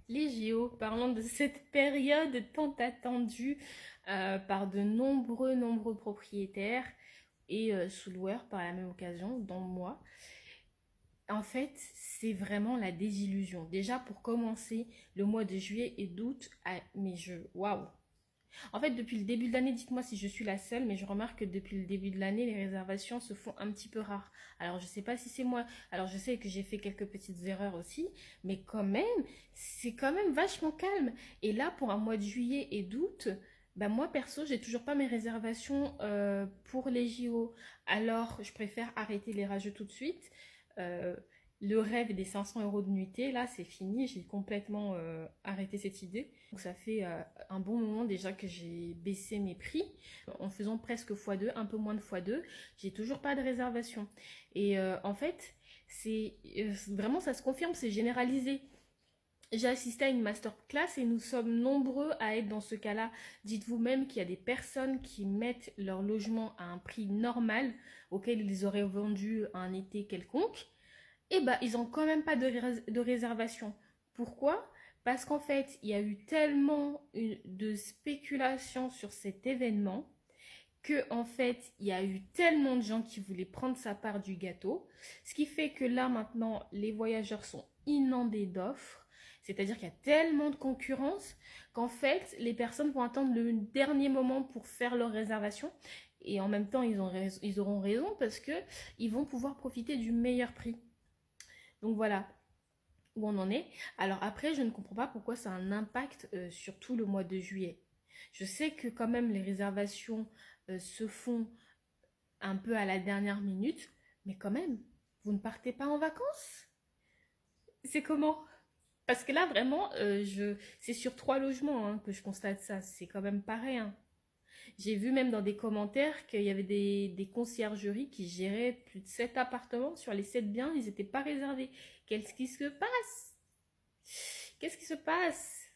Les JO, parlons de cette période tant attendue par de nombreux propriétaires et sous-loueurs par la même occasion, dont moi. En fait, c'est vraiment la désillusion. Déjà, pour commencer, le mois de juillet et d'août, mais waouh! En fait, depuis le début de l'année, dites-moi si je suis la seule, mais je remarque que depuis le début de l'année, les réservations se font un petit peu rares. Alors, je sais pas si c'est moi. Alors, je sais que j'ai fait quelques petites erreurs aussi, mais quand même, c'est quand même vachement calme. Et là, pour un mois de juillet et d'août, bah moi perso, j'ai toujours pas mes réservations pour les JO. Alors, je préfère arrêter les rageux tout de suite. Euh, le rêve des 500 € de nuitée, là, c'est fini. J'ai complètement arrêté cette idée. Donc, ça fait un bon moment déjà que j'ai baissé mes prix en faisant presque x2, un peu moins de x2. J'ai toujours pas de réservation. Et en fait, c'est vraiment, ça se confirme, c'est généralisé. J'ai assisté à une masterclass et nous sommes nombreux à être dans ce cas-là. Dites-vous même qu'il y a des personnes qui mettent leur logement à un prix normal auquel ils auraient vendu un été quelconque. Et bah, ils n'ont quand même pas de réservation. Pourquoi? Parce qu'en fait, il y a eu tellement de spéculation sur cet événement que en fait, il y a eu tellement de gens qui voulaient prendre sa part du gâteau, ce qui fait que là maintenant, les voyageurs sont inondés d'offres. C'est-à-dire qu'il y a tellement de concurrence qu'en fait, les personnes vont attendre le dernier moment pour faire leur réservation. Et en même temps, ils auront raison parce qu'ils vont pouvoir profiter du meilleur prix. Donc voilà où on en est. Alors après, je ne comprends pas pourquoi ça a un impact sur tout le mois de juillet. Je sais que quand même les réservations se font un peu à la dernière minute, mais quand même, vous ne partez pas en vacances? C'est comment? Parce que là, vraiment, c'est sur 3 logements hein, que je constate ça. C'est quand même pas rien. J'ai vu même dans des commentaires qu'il y avait des conciergeries qui géraient plus de 7 appartements. Sur les 7 biens, ils n'étaient pas réservés. Qu'est-ce qui se passe? Qu'est-ce qui se passe?